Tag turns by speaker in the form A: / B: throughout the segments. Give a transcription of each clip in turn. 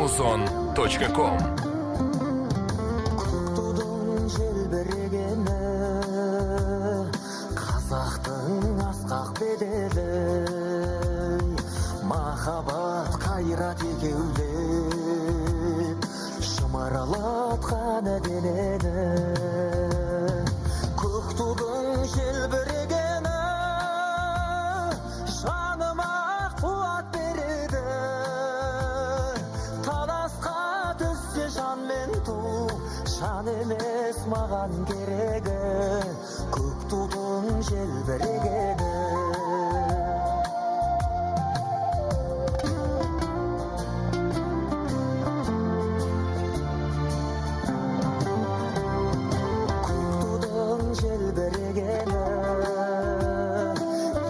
A: amazon.com.
B: Тудың желбірегені, қазақтың асқақ бедері, махаббат қайрат екеулеп, шымырлатқан денені. Көк тудың желбірегені, жаныма қуат береді. Таласқа түссе жан мен ту, жан емес маған керегі. Көк тудың желбірегені. Желбірегені,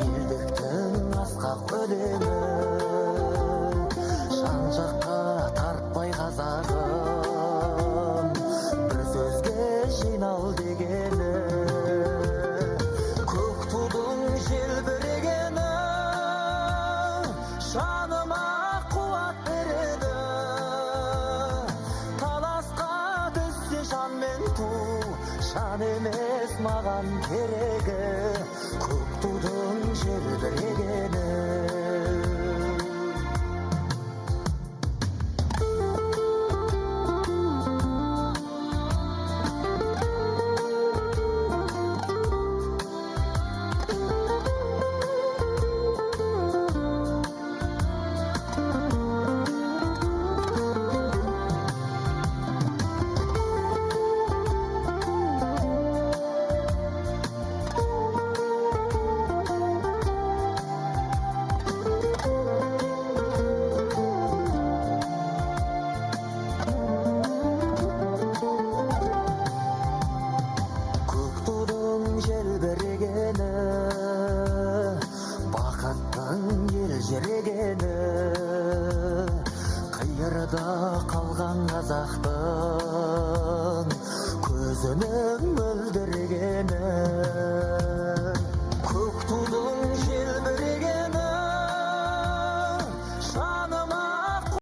B: елдіктің асқақ өлеңі, жан жаққа тартпай қазағым, бір сөзге жинал дегені. Көк тудың желбірегені, жаныма қуат береді. Таласқа түссе жан мен ту, жан емес маған керегі. Көк тудың желбірегені. Желбірегені, бақыттың елжірегені, қиырда қалған қазақтың көзінің мөлдірегені.